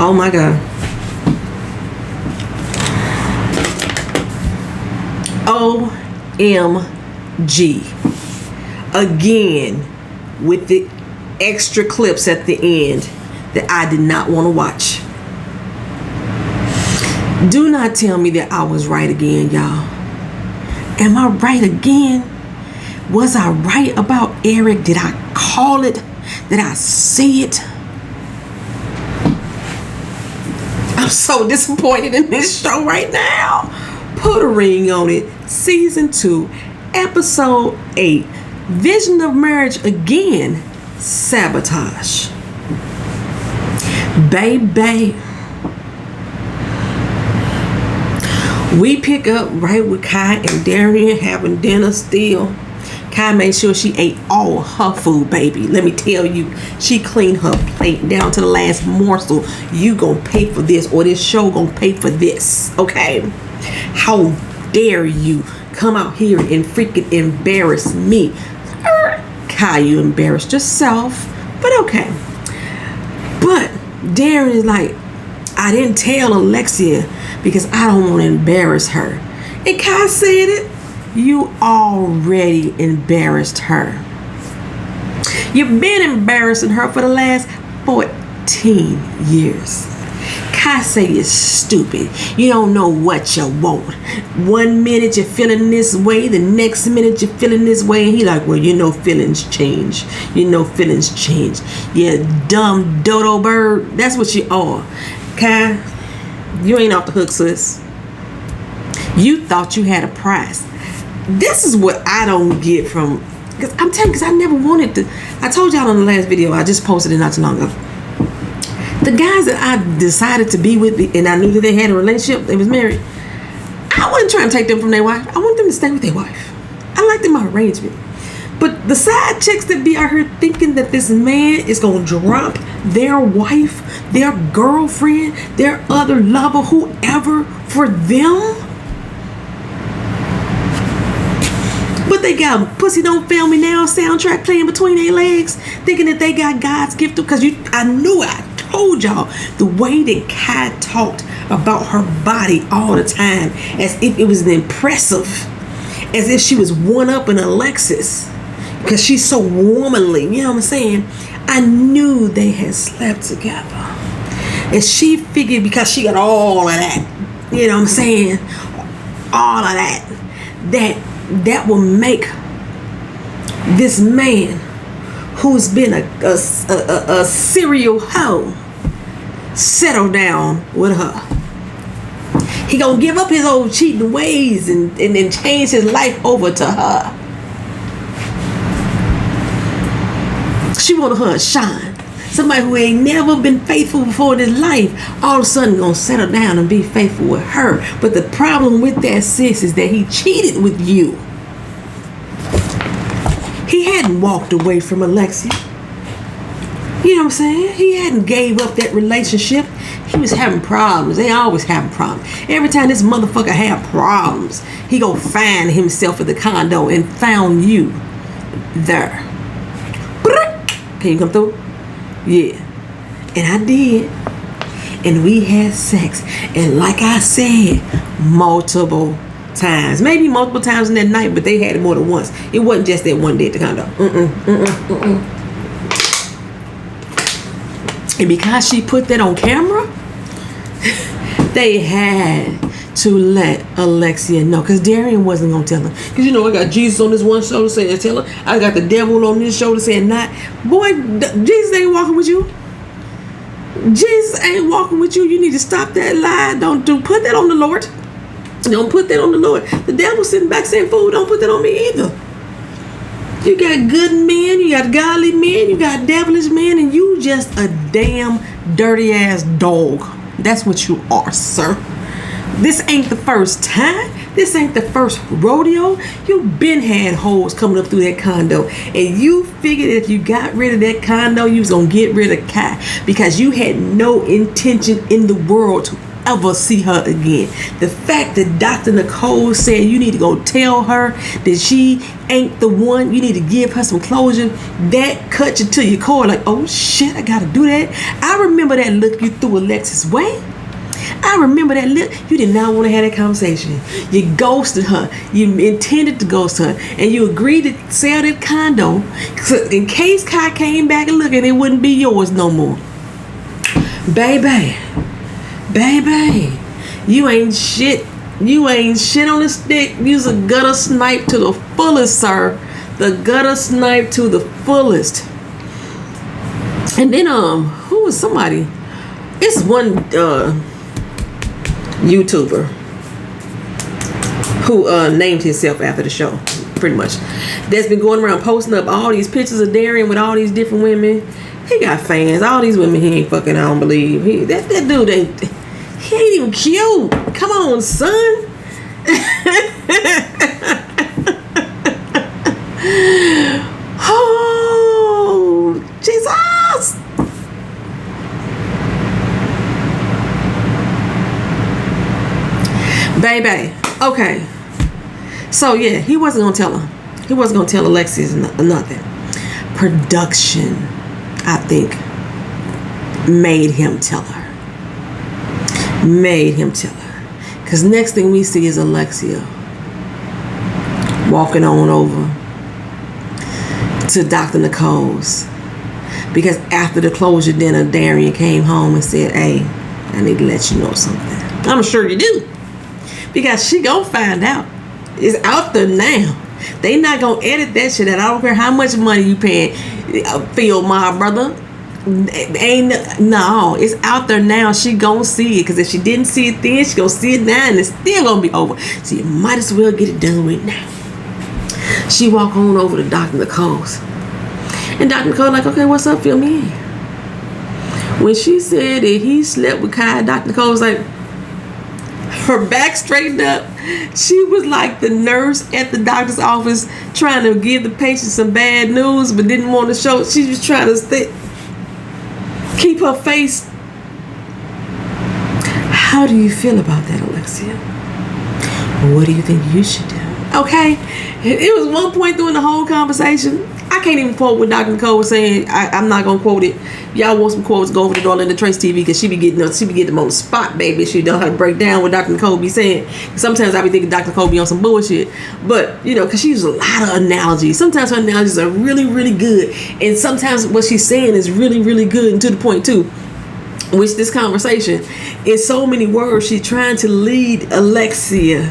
Oh my God. OMG. Again, with the extra clips at the end that I did not want to watch. Do not tell me that I was right again, y'all. Am I right again? Was I right about Eric? Did I call it? Did I see it? I'm so disappointed in this show right now. Put a ring on it. Season 2, episode 8. Vision of marriage again. Sabotage. Baby. We pick up right with Kai and Darian having dinner still. Kai made sure she ate all her food, baby. Let me tell you, she cleaned her plate down to the last morsel. You gonna pay for this, or this show gonna pay for this, okay? How dare you come out here and freaking embarrass me? Kai, you embarrassed yourself, but okay. But Darren is like, I didn't tell Alexia because I don't want to embarrass her. And Kai said it. You already embarrassed her. You've been embarrassing her for the last 14 years. Kai say you're stupid. You don't know what you want. One minute you're feeling this way, the next minute you're feeling this way, and he like, well, you know feelings change. You know feelings change. You dumb dodo bird. That's what you are. Kai, you ain't off the hook, sis. You thought you had a price. This is what I don't get from, because I'm telling you, because I never wanted to. I told y'all on the last video, I just posted it not too long ago. The guys that I decided to be with, and I knew that they had a relationship, they was married, I wasn't trying to take them from their wife. I want them to stay with their wife. I liked them my arrangement. But the side chicks that be out here thinking that this man is going to drop their wife, their girlfriend, their other lover, whoever, for them. But they got Pussy Don't Fail Me Now soundtrack playing between their legs, thinking that they got God's gift. Because I knew it. I told y'all the way that Kai talked about her body all the time, as if it was impressive, as if she was one-upping Alexis, because she's so womanly. You know what I'm saying? I knew they had slept together, and she figured because she got all of that, you know what I'm saying, all of that, that will make this man who's been a serial hoe settle down with her. He gonna give up his old cheating ways and then change his life over to her. She wanted her to shine. Somebody who ain't never been faithful before in his life, all of a sudden gonna settle down and be faithful with her. But the problem with that, sis, is that he cheated with you. He hadn't walked away from Alexia. You know what I'm saying? He hadn't gave up that relationship. He was having problems. They always having problems. Every time this motherfucker had problems, he gonna find himself at the condo and found you there. Can you come through? Yeah. And I did. And we had sex. And like I said, multiple times. Maybe multiple times in that night, but they had it more than once. It wasn't just that one day at the condo. And because she put that on camera, they had to let Alexia know. Because Darian wasn't going to tell her. Because, you know, I got Jesus on this one shoulder saying, tell her. I got the devil on this shoulder saying, not. Boy, Jesus ain't walking with you. Jesus ain't walking with you. You need to stop that lie. Put that on the Lord. Don't put that on the Lord. The devil sitting back saying, fool, don't put that on me either. You got good men, you got godly men, you got devilish men, and you just a damn dirty ass dog. That's what you are, sir. This ain't the first time. This ain't the first rodeo. You've been had hoes coming up through that condo, and you figured if you got rid of that condo, you was gonna get rid of Kai, because you had no intention in the world to ever see her again. The fact that Dr. Nicole said you need to go tell her that she ain't the one, you need to give her some closure, that cut you to your core. Like, oh shit, I gotta do that. I remember that look you threw Alexis' way. I remember that look. You did not want to have that conversation. You ghosted her. You intended to ghost her. And you agreed to sell that condo in case Kai came back and looked and it wouldn't be yours no more. Baby, you ain't shit. You ain't shit on the stick. You's a gutter snipe to the fullest, sir. The gutter snipe to the fullest. And then who was somebody? It's one YouTuber who named himself after the show, pretty much, that's been going around posting up all these pictures of Darian with all these different women. He got fans. All these women he ain't fucking, I don't believe. That dude ain't, he ain't even cute. Come on, son. Oh, Jesus. Baby. Okay. So yeah, he wasn't gonna tell her. He wasn't gonna tell Alexis nothing. Production, I think, made him tell her. Because next thing we see is Alexia walking on over to Dr. Nicole's. Because after the closure dinner, Darian came home and said, hey, I need to let you know something. I'm sure you do. Because she gonna find out. It's out there now. They not gonna edit that shit out. I don't care how much money you paying. Phil, my brother. No, it's out there now. She gonna see it. Because if she didn't see it then, she gonna see it now. And it's still gonna be over. So you might as well get it done with now. She walk on over to Dr. Nicole's. And Dr. Nicole like, okay, what's up, Phil? Me. When she said that he slept with Kai, Dr. Nicole was like, her back straightened up. She was like the nurse at the doctor's office trying to give the patient some bad news but didn't want to show. She was trying to keep her face. How do you feel about that, Alexia? What do you think you should do? Okay, it was one point during the whole conversation. I can't even quote what Dr. Nicole was saying. I'm not gonna quote it. Y'all want some quotes? Go over to Darlene Trace TV because she be getting them on the spot, baby. She know how to break down what Dr. Nicole be saying. Sometimes I be thinking Dr. Nicole be on some bullshit, but you know, because she uses a lot of analogies. Sometimes her analogies are really, really good, and sometimes what she's saying is really, really good and to the point too. Which this conversation, in so many words, she's trying to lead Alexia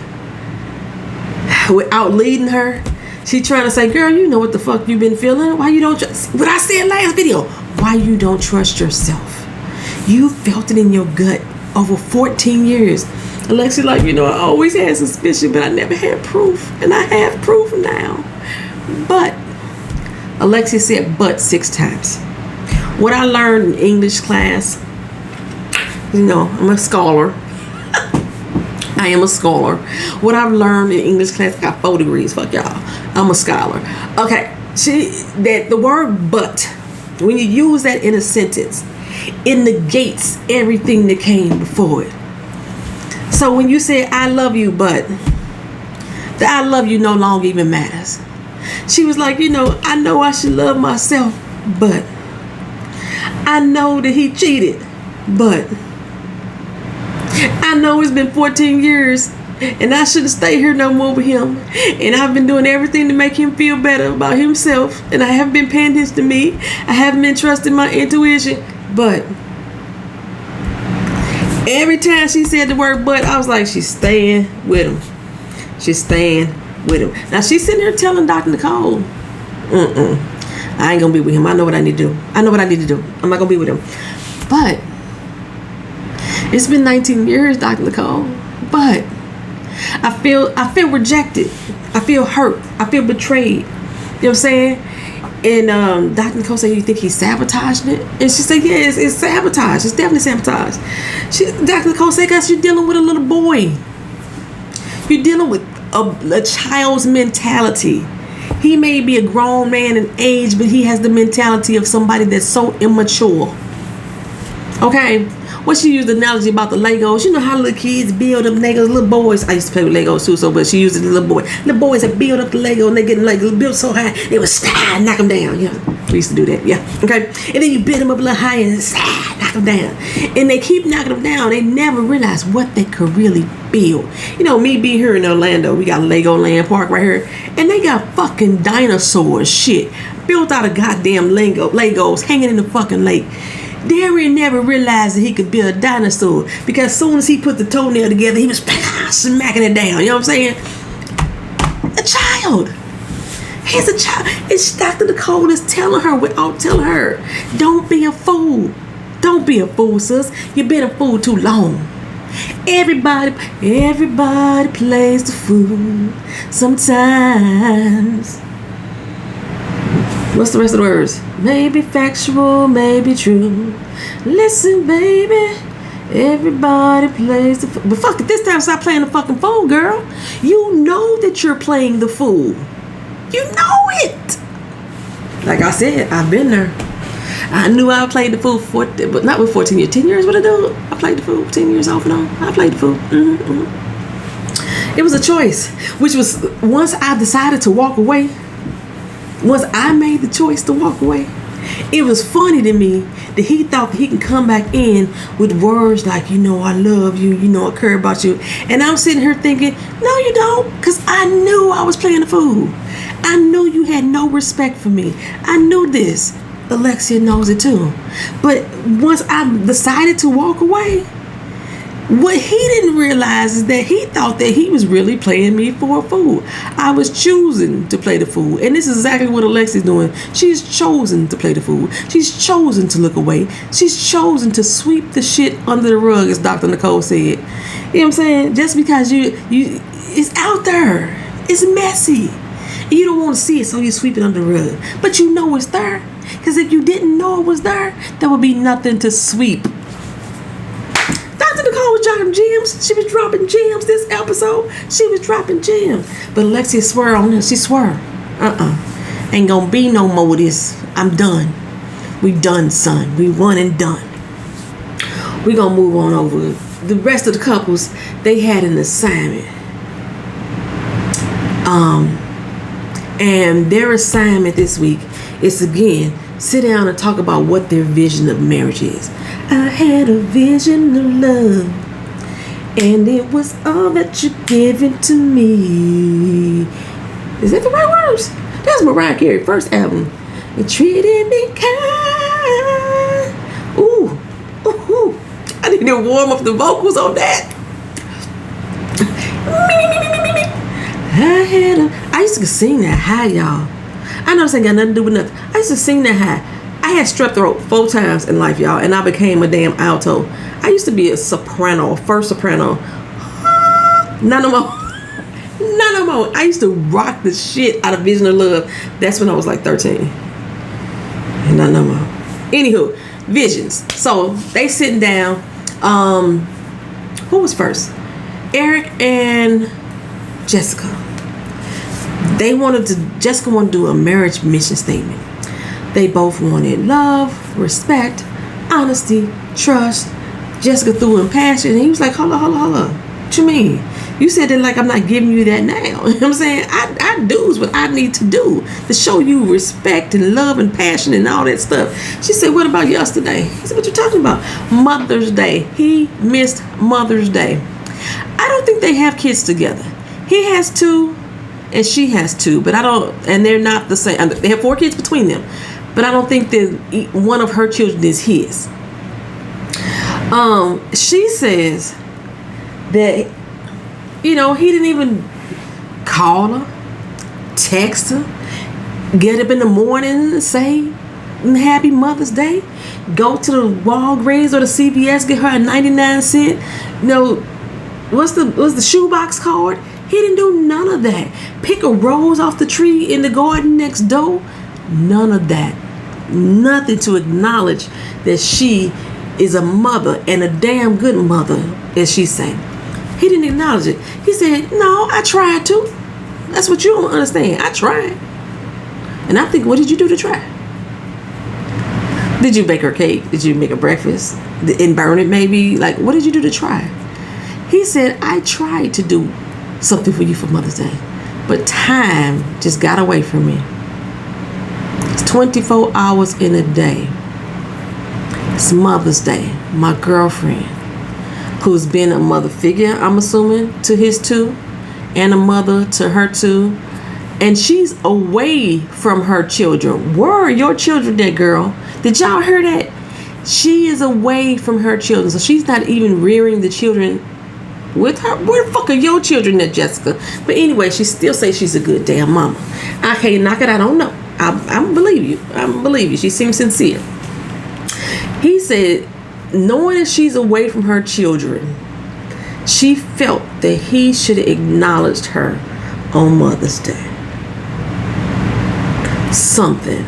without leading her. She trying to say, girl, you know what the fuck you been feeling. Why you don't trust? What I said last video. Why you don't trust yourself? You felt it in your gut over 14 years. Alexia like, you know, I always had suspicion, but I never had proof. And I have proof now. But, Alexia said but 6 times. What I learned in English class, you know, I'm a scholar. I am a scholar. What I've learned in English class, I got 4 degrees, fuck y'all. I'm a scholar. Okay, that the word but, when you use that in a sentence, it negates everything that came before it. So when you say, I love you, but, the I love you no longer even matters. She was like, you know I should love myself, but, I know that he cheated, but, I know it's been 14 years and I shouldn't stay here no more with him. And I've been doing everything to make him feel better about himself. And I haven't been paying attention to me. I haven't been trusting my intuition. But every time she said the word but, I was like, she's staying with him. She's staying with him. Now she's sitting there telling Dr. Nicole, I ain't gonna be with him. I know what I need to do. I'm not gonna be with him. But it's been 19 years, Dr. Nicole, but I feel rejected. I feel hurt. I feel betrayed. You know what I'm saying? And Dr. Nicole said, you think he's sabotaging it? And she said, yeah, it's sabotage. It's definitely sabotage. Dr. Nicole said, because you're dealing with a little boy. You're dealing with a child's mentality. He may be a grown man in age, but he has the mentality of somebody that's so immature. Okay? What she used the analogy about the Legos. You know how little kids build up Legos, little boys. I used to play with Legos too, so but she used it to little boy. Little boys that build up the Lego and they get like built so high they would knock them down. Yeah, we used to do that. Yeah, okay. And then you build them up a little higher and knock them down. And they keep knocking them down. They never realize what they could really build. You know, me being here in Orlando, we got Legoland Park right here, and they got fucking dinosaurs, shit, built out of goddamn Legos hanging in the fucking lake. Darian never realized that he could build a dinosaur because as soon as he put the toenail together, he was smacking it down. You know what I'm saying? A child. He's a child. It's Dr. Nicole is telling her without telling her, don't be a fool. Don't be a fool, sis. You've been a fool too long. Everybody plays the fool sometimes. What's the rest of the words? Maybe factual, maybe true. Listen, baby, everybody plays the fool. But fuck it, this time stop playing the fucking fool, girl. You know that you're playing the fool. You know it. Like I said, I've been there. I knew I played the fool but not with 14 years. 10 years, what I do? I played the fool 10 years off and on. I played the fool. It was a choice, which was once I decided to walk away. Once I made the choice to walk away, it was funny to me that he thought that he can come back in with words like, you know, I love you, you know, I care about you. And I'm sitting here thinking, no, you don't, because I knew I was playing the fool. I knew you had no respect for me. I knew this. Alexia knows it too. But once I decided to walk away, what he didn't realize is that he thought that he was really playing me for a fool. I was choosing to play the fool. And this is exactly what Alexia's doing. She's chosen to play the fool. She's chosen to look away. She's chosen to sweep the shit under the rug, as Dr. Nicole said. You know what I'm saying? Just because you it's out there. It's messy. You don't want to see it, so you sweep it under the rug. But you know it's there. Because if you didn't know it was there would be nothing to sweep. Dr. Nicole was dropping gems. She was dropping gems this episode. She was dropping gems. But Alexia swear on her. She swear. Ain't gonna be no more of this. I'm done. We done, son. We one and done. We gonna move on over. The rest of the couples, they had an assignment. And their assignment this week is again sit down and talk about what their vision of marriage is. I had a vision of love, and it was all that you gave it to me. Is that the right words? That's Mariah Carey's first album. You treated me kind. Ooh. I need to warm up the vocals on that. I used to sing that high, y'all. I know this ain't got nothing to do with nothing. I used to sing that high. I had strep throat 4 times in life, y'all, and I became a damn alto. I used to be a soprano, first soprano. Not no more. I used to rock the shit out of Vision of Love. That's when I was like 13. And not no more. Anywho, Visions. So they sitting down. Who was first? Eric and Jessica. Jessica wanted to do a marriage mission statement. They both wanted love, respect, honesty, trust. Jessica threw in passion, and he was like, hold up. What you mean? You said that like I'm not giving you that now. You know what I'm saying? I do what I need to do to show you respect and love and passion and all that stuff. She said, what about yesterday? He said, what you talking about? Mother's Day. He missed Mother's Day. I don't think they have kids together. He has 2 and she has 2, but I don't, and they're not the same. They have 4 kids between them, but I don't think that one of her children is his. She says that, you know, he didn't even call her, text her, get up in the morning and say Happy Mother's Day, go to the Walgreens or the CVS, get her a 99-cent, you know, what's the shoebox card? He didn't do none of that. Pick a rose off the tree in the garden next door. None of that. Nothing to acknowledge that she is a mother and a damn good mother, as she said. He didn't acknowledge it. He said, no, I tried to. That's what you don't understand. I tried. And I think, what did you do to try? Did you bake her cake? Did you make a breakfast and burn it maybe? Like, what did you do to try? He said, I tried to do something for you for Mother's Day, but time just got away from me. It's 24 hours in a day. It's Mother's Day. My girlfriend, who's been a mother figure, I'm assuming, to his two, and a mother to her two, and she's away from her children. Where are your children at, girl? Did y'all hear that? She is away from her children, so she's not even rearing the children with her. Where the fuck are your children at, Jessica? But anyway, she still says she's a good damn mama. I can't knock it. I don't know. I believe you. I believe you. She seems sincere. He said, knowing that she's away from her children, she felt that he should have acknowledged her on Mother's Day. Something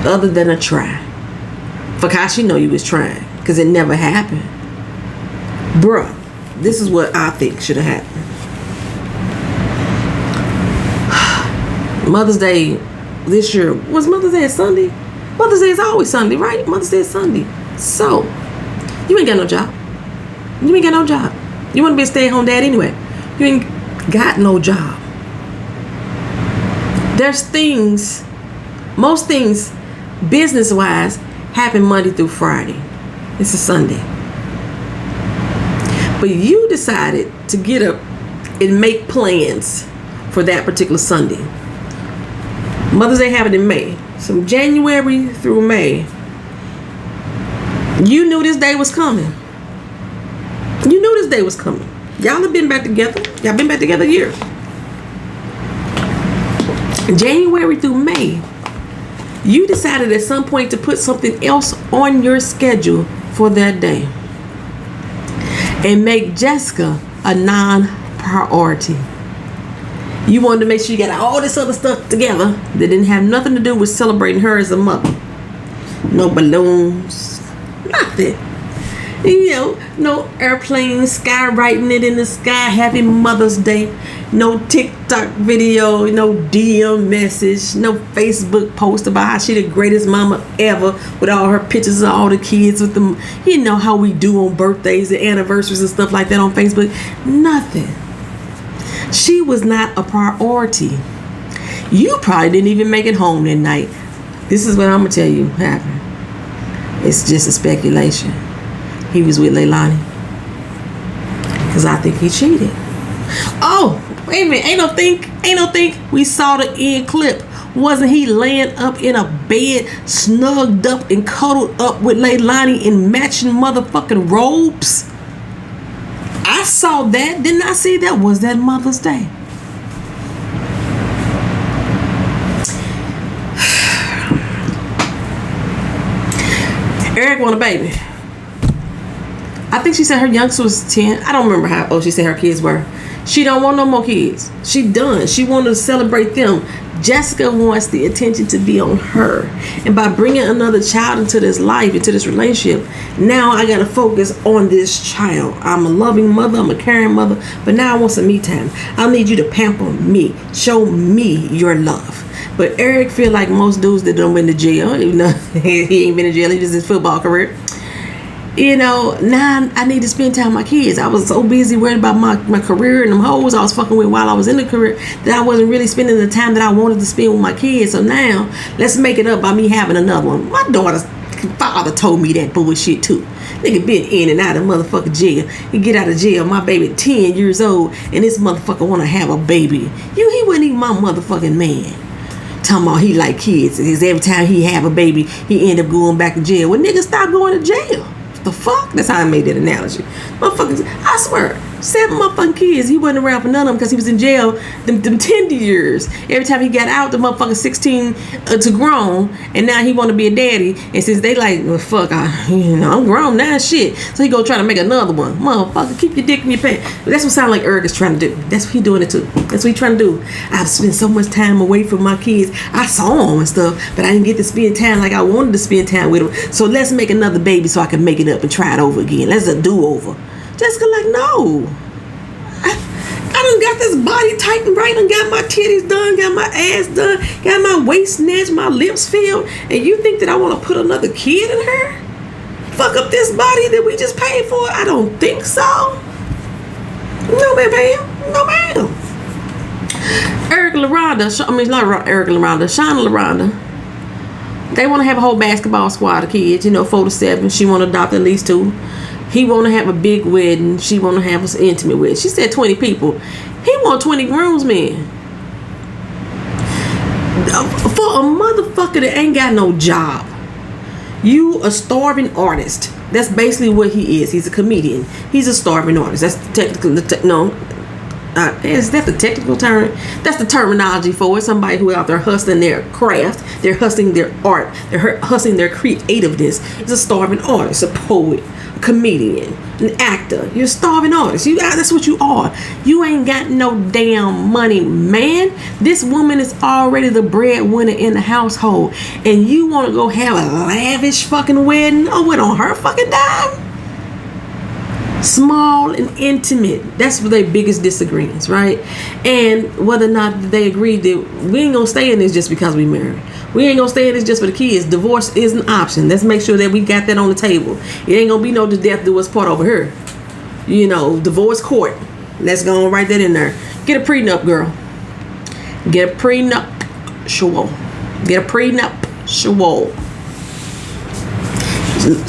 other than a try. For how she know you was trying, because it never happened. Bruh, this is what I think should have happened. Mother's Day this year, was Mother's Day a Sunday? Mother's Day is always Sunday, right? Mother's Day is Sunday. So, you ain't got no job. You ain't got no job. You want to be a stay-at-home dad anyway. You ain't got no job. There's things, most things, business-wise, happen Monday through Friday. It's a Sunday. But you decided to get up and make plans for that particular Sunday. Mother's Day happened in May. So January through May, you knew this day was coming. You knew this day was coming. Y'all have been back together. Y'all been back together a year. January through May, you decided at some point to put something else on your schedule for that day and make Jessica a non-priority. You wanted to make sure you got all this other stuff together that didn't have nothing to do with celebrating her as a mother. No balloons, nothing. You know, no airplanes skywriting it in the sky, Happy Mother's Day. No TikTok video, no DM message, no Facebook post about how she the greatest mama ever with all her pictures of all the kids with them. You know how we do on birthdays and anniversaries and stuff like that on Facebook. Nothing. She was not a priority. You probably didn't even make it home that night. This is what I'm going to tell you happened. It's just a speculation. He was with Leilani. Because I think he cheated. Oh, wait a minute. Ain't no think. We saw the end clip. Wasn't he laying up in a bed, snugged up and cuddled up with Leilani in matching motherfucking robes? I saw that. Didn't I see that? Was that Mother's Day? Eric want a baby. I think she said her youngest was 10. I don't remember how old she said her kids were. She don't want no more kids. She done. She wanted to celebrate them. Jessica wants the attention to be on her. And by bringing another child into this life, into this relationship, now I got to focus on this child. I'm a loving mother. I'm a caring mother. But now I want some me time. I need you to pamper me. Show me your love. But Eric feel like most dudes that done went to jail, even though he ain't been in jail, he just his football career. You know, now I need to spend time with my kids. I was so busy worried about my career and them hoes I was fucking with while I was in the career that I wasn't really spending the time that I wanted to spend with my kids. So now, let's make it up by me having another one. My daughter's father told me that bullshit too. Nigga been in and out of motherfucking jail. He get out of jail, my baby 10 years old, and this motherfucker want to have a baby. He wasn't even my motherfucking man. Talking about he like kids, because every time he have a baby, he end up going back to jail. Well, nigga, stop going to jail. The fuck? That's how I made that analogy. Motherfuckers, I swear, 7 motherfucking kids. He wasn't around for none of them because he was in jail them 10 years. Every time he got out, the motherfucker 16 to grown, and now he want to be a daddy. And since they like, well, fuck, I'm grown now, shit. So he go try to make another one. Motherfucker, keep your dick in your pants. That's what sound like Eric is trying to do. That's what he doing it too. That's what he trying to do. I've spent so much time away from my kids. I saw them and stuff, but I didn't get to spend time like I wanted to spend time with them. So let's make another baby so I can make it up and try it over again. Let's a do-over. Jessica like, no. I done got this body tightened right, and got my titties done, got my ass done, got my waist snatched, my lips filled, and you think that I want to put another kid in her? Fuck up this body that we just paid for? I don't think so. No, ma'am. No, ma'am. Shauna LaRonda, they want to have a whole basketball squad of kids, 4 to 7. She want to adopt at least 2. He want to have a big wedding. She want to have an intimate wedding. She said 20 people. He want 20 groomsmen. For a motherfucker that ain't got no job. You a starving artist. That's basically what he is. He's a comedian. He's a starving artist. That's the technical, is that the technical term? That's the terminology for it. Somebody who out there hustling their craft. They're hustling their art. They're hustling their creativeness. Is a starving artist, a poet, a comedian, an actor. You're a starving artist. That's what you are. You ain't got no damn money, man. This woman is already the breadwinner in the household, and you want to go have a lavish fucking wedding? Oh, what, on her fucking dime? Small and intimate. That's their biggest disagreements, right? And whether or not they agree that we ain't gonna stay in this just because we married. We ain't gonna stay in this just for the kids. Divorce is an option. Let's make sure that we got that on the table. It ain't gonna be no death do us part over here. Divorce court. Let's go and write that in there. Get a prenup, girl. Get a prenup. Get a prenup.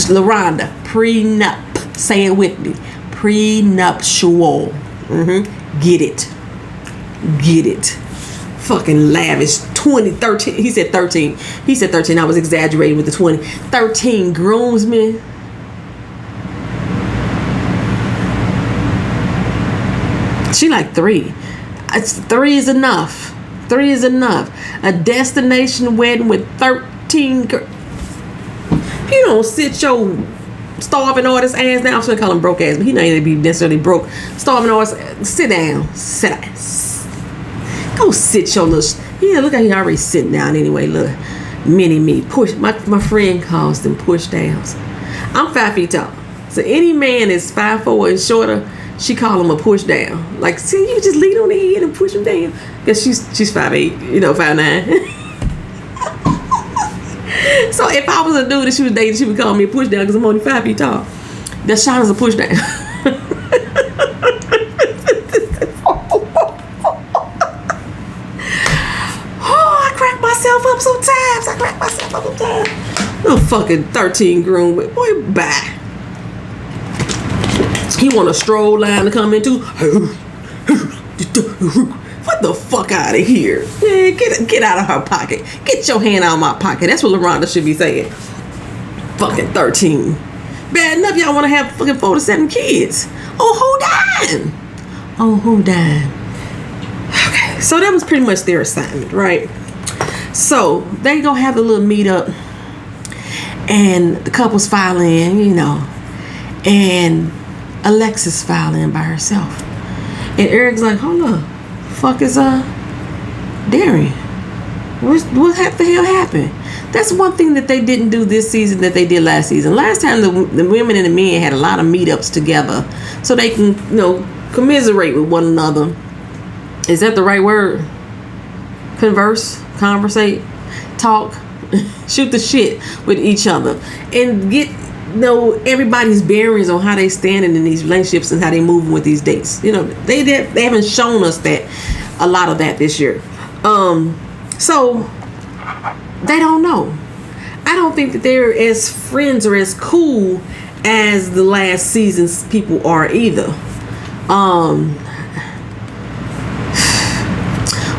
LaRonda, prenup. Say it with me. Prenuptial. Get it. Fucking lavish. 13. He said 13. I was exaggerating with the 20. 13 groomsmen. She like 3. 3 is enough. 3 is enough. A destination wedding with 13 You don't sit your starving artist ass down. I'm just gonna call him broke ass, but he not even be necessarily broke. Starving artist, sit down. Go sit your little. Look how he already sitting down anyway. Look, mini me push. My friend calls them push downs. I'm 5 feet tall, so any man is 5'4" and shorter, she call him a push down. Like, see, you just lean on the head and push him down. Cause she's 5'8", 5'9". So if I was a dude that she was dating, she would call me a push down because I'm only 5 feet tall. That Shauna's a push down. I crack myself up sometimes. No fucking 13 groom. Boy, bye. He want a stroll line to come into. What the fuck out of here? Man, get out of her pocket. Get your hand out of my pocket. That's what LaRonda should be saying. Fucking 13. Bad enough y'all want to have fucking 4 to 7 kids. Oh, who died? Okay, so that was pretty much their assignment, right? So they gonna have a little meetup, and the couples file in, and Alexis file in by herself, and Eric's like, hold up. Fuck is Darian? What the hell happened? That's one thing that they didn't do this season that they did last season. Last time the women and the men had a lot of meetups together so they can commiserate with one another. Is that the right word? Conversate, talk, shoot the shit with each other, and get everybody's bearings on how they standing in these relationships and how they moving with these dates. They haven't shown us that a lot of that this year. So they don't know. I don't think that they're as friends or as cool as the last season's people are either.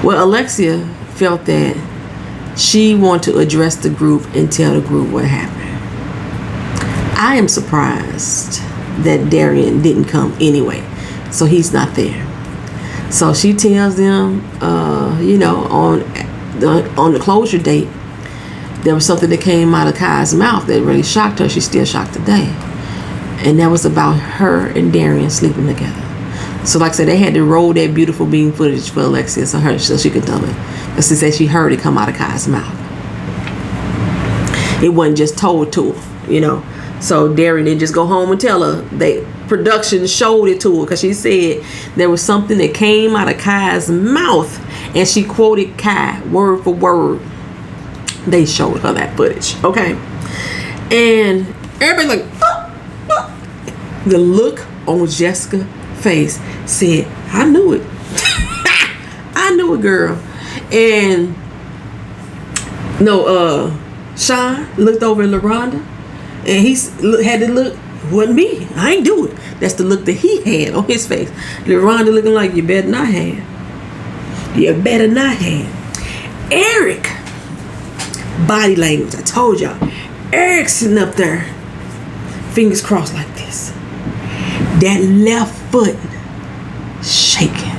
Well, Alexia felt that she wanted to address the group and tell the group what happened. I am surprised that Darian didn't come anyway, so he's not there. So she tells them, on the closure date, there was something that came out of Kai's mouth that really shocked her. She's still shocked today, and that was about her and Darian sleeping together. So, like I said, they had to roll that beautiful beam footage for Alexia so she could tell it, because she said she heard it come out of Kai's mouth. It wasn't just told to her, you know. So Darian didn't just go home and tell her. Production showed it to her because she said there was something that came out of Kai's mouth, and she quoted Kai word for word. They showed her that footage, okay? And everybody's like, the look on Jessica's face said, I knew it. I knew it, girl. And Sean looked over at LaRonda, and he had the look, wasn't me. I ain't do it. That's the look that he had on his face. LaRonda looking like, you better not have. You better not have. Eric, body language, I told y'all. Eric sitting up there, fingers crossed like this. That left foot shaking.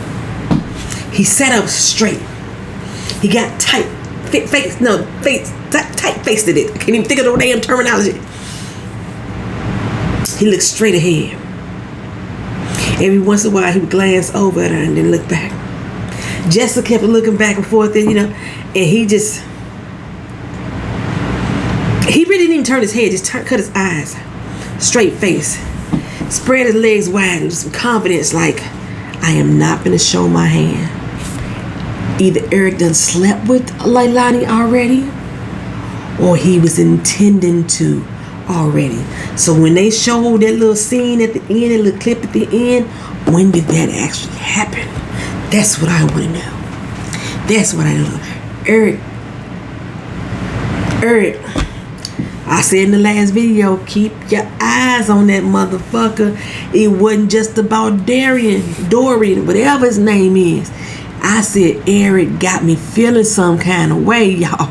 He sat up straight. He got tight faced it. I can't even think of the damn terminology. He looked straight ahead. Every once in a while, he would glance over at her and then look back. Jessica kept looking back and forth, and he really didn't even turn his head, just cut his eyes, straight face, spread his legs wide, with some confidence, like, I am not going to show my hand. Either Eric done slept with Leilani already, or he was intending to already. So when they showed that little scene at the end, that little clip at the end, when did that actually happen? That's what I want to know. That's what I know. Eric, I said in the last video, keep your eyes on that motherfucker. It wasn't just about Dorian, whatever his name is. I said Eric got me feeling some kind of way, y'all.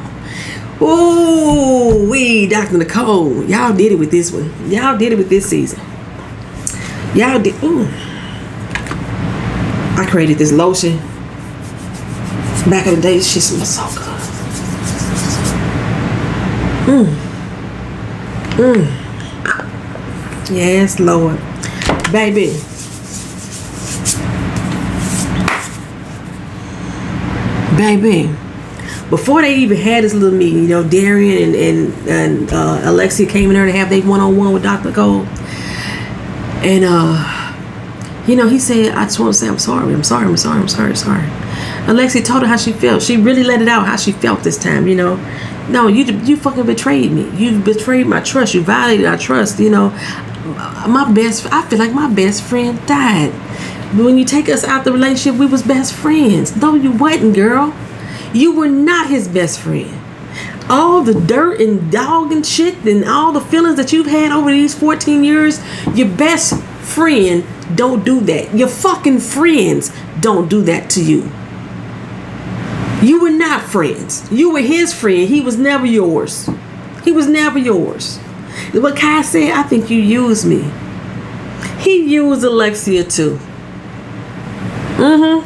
Ooh, Dr. Nicole. Y'all did it with this one. Y'all did it with this season. Y'all did. Ooh. I created this lotion. Back in the day, this shit smells so good. Yes, Lord. Baby. Before they even had this little meeting, Darian and Alexia came in there to have their one-on-one with Dr. Nicole. And, he said, I just want to say I'm sorry. Alexia told her how she felt. She really let it out how she felt this time, No, you fucking betrayed me. You betrayed my trust. You violated our trust, I feel like my best friend died. When you take us out the relationship, we was best friends. No, you wasn't, girl. You were not his best friend. All the dirt and dog and shit and all the feelings that you've had over these 14 years, your best friend don't do that. Your fucking friends don't do that to you. You were not friends. You were his friend. He was never yours. What Kai said, I think you used me. He used Alexia too.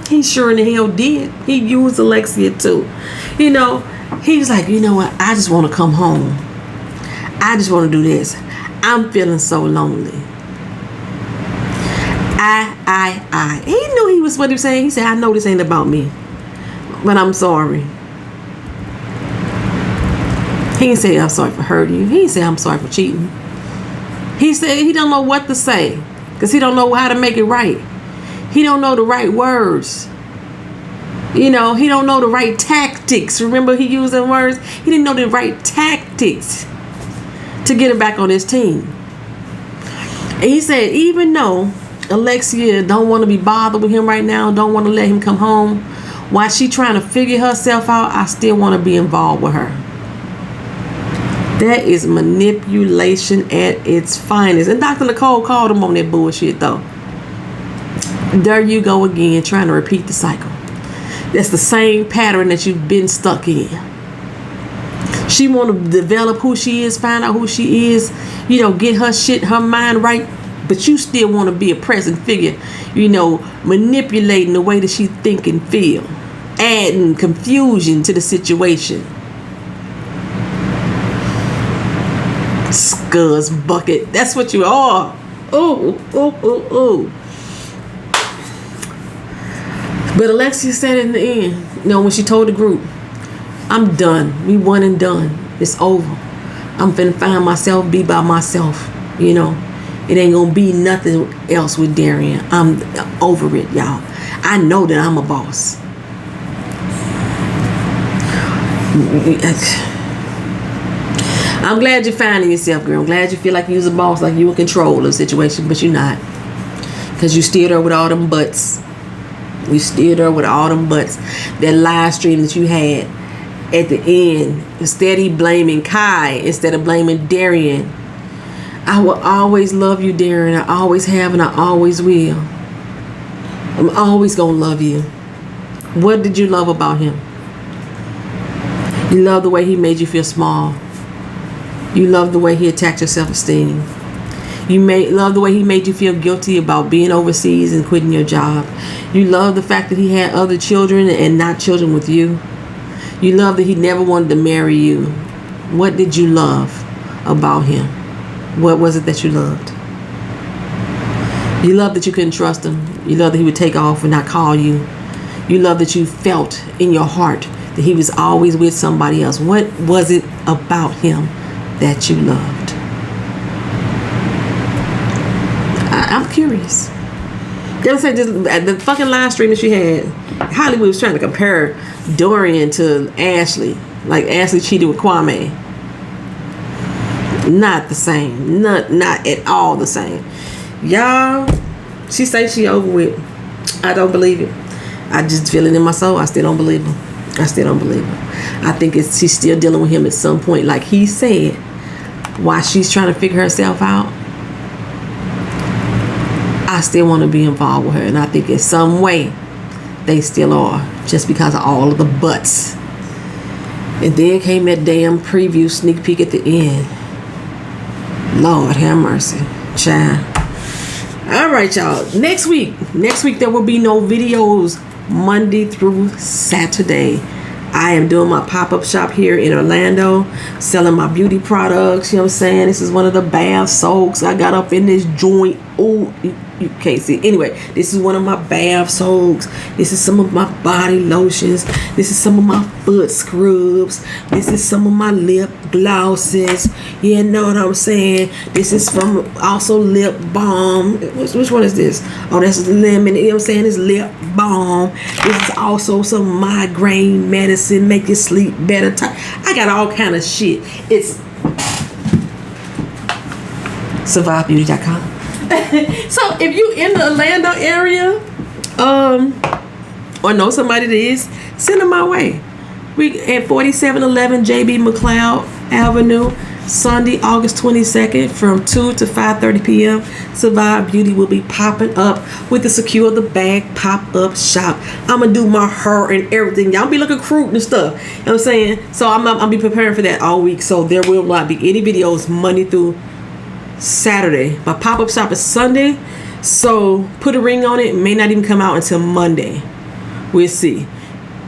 He sure in the hell did. He used Alexia too. He was like, you know what? I just want to come home. I just want to do this. I'm feeling so lonely. He knew what he was saying. He said, I know this ain't about me, but I'm sorry. He didn't say I'm sorry for hurting you. He didn't say I'm sorry for cheating. He said he don't know what to say because he don't know how to make it right. He don't know the right words. He don't know the right tactics. Remember he used them words? He didn't know the right tactics to get him back on his team. And he said even though Alexia don't want to be bothered with him right now, don't want to let him come home, while she trying to figure herself out, I still want to be involved with her. That is manipulation at its finest. And Dr. Nicole called him on that bullshit though. There you go again, trying to repeat the cycle. That's the same pattern that you've been stuck in. She want to develop who she is, find out who she is, get her mind right, but you still want to be a present figure, manipulating the way that she think and feel, adding confusion to the situation. Scuzz bucket. That's what you are. Oh. But Alexia said in the end, when she told the group, I'm done. We won and done. It's over. I'm finna find myself, be by myself. You know, it ain't gonna be nothing else with Darian. I'm over it, y'all. I know that I'm a boss. I'm glad you're finding yourself, girl. I'm glad you feel like you're a boss, like you in control of the situation, but you're not. Because you steered her with all them butts. You steered her with all them butts. That live stream that you had at the end, instead of blaming Kai, instead of blaming Darian. I will always love you, Darian. I always have and I always will. I'm always going to love you. What did you love about him? You love the way he made you feel small. You love the way he attacked your self-esteem. You love the way he made you feel guilty about being overseas and quitting your job. You love the fact that he had other children and not children with you. You love that he never wanted to marry you. What did you love about him? What was it that you loved? You love that you couldn't trust him. You love that he would take off and not call you. You love that you felt in your heart that he was always with somebody else. What was it about him that you loved? I'm curious. They would say just the fucking live stream that she had. Hollywood was trying to compare Dorian to Ashley, like Ashley cheated with Kwame. Not the same. Not at all the same. Y'all, she say she over with. I don't believe it. I just feel it in my soul. I still don't believe her. I still don't believe her. I think she's still dealing with him at some point, like he said. While she's trying to figure herself out, I still want to be involved with her, and I think in some way they still are, just because of all of the buts. And then came that damn preview sneak peek at the end. Lord have mercy, child. All right, y'all. Next week there will be no videos Monday through Saturday. I am doing my pop-up shop here in Orlando, selling my beauty products. You know what I'm saying? This is one of the bath soaks I got up in this joint. Oh, you can't see. Anyway, this is one of my bath soaks. This is some of my body lotions. This is some of my foot scrubs. This is some of my lip glosses. You know what I'm saying? This is from also lip balm. Which one is this? Oh, that's lemon. You know what I'm saying? It's lip balm. This is also some migraine medicine, make you sleep better. I got all kind of shit. It's survivebeauty.com. So if you in the Orlando area, or know somebody that is, send them my way. We at 4711 JB McLeod Avenue, Sunday, August 22nd from 2 to 5:30 p.m. Survive Beauty will be popping up with the Secure the Bag pop-up shop. I'm gonna do my hair and everything. Y'all be looking crude and stuff. You know what I'm saying? So I'll be preparing for that all week. So there will not be any videos Monday through Saturday. My pop-up shop is Sunday, so put a ring on it. It may not even come out until Monday. We'll see.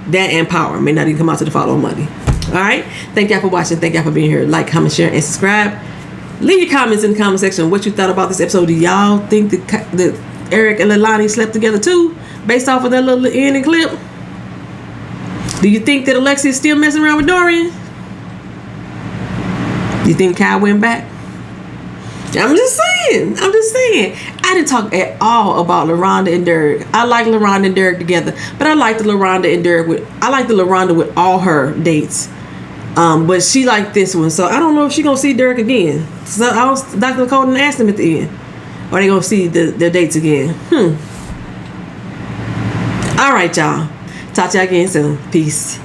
That and Power may not even come out to the following Monday. Alright, thank y'all for watching. Thank y'all for being here. Like, comment, share, and subscribe. Leave your comments in the comment section what you thought about this episode. Do y'all think that Eric and Leilani slept together too, based off of that little ending clip? Do you think that Alexia is still messing around with Dorian? You think Kai went back? I'm just saying. I didn't talk at all about LaRonda and Derek. I like LaRonda and Derek together, but I like the LaRonda and Derek with all her dates. But she liked this one, so I don't know if she's gonna see Derek again. So Dr. Nicole didn't ask them at the end, or they gonna see their dates again. All right, y'all. Talk to y'all again soon. Peace.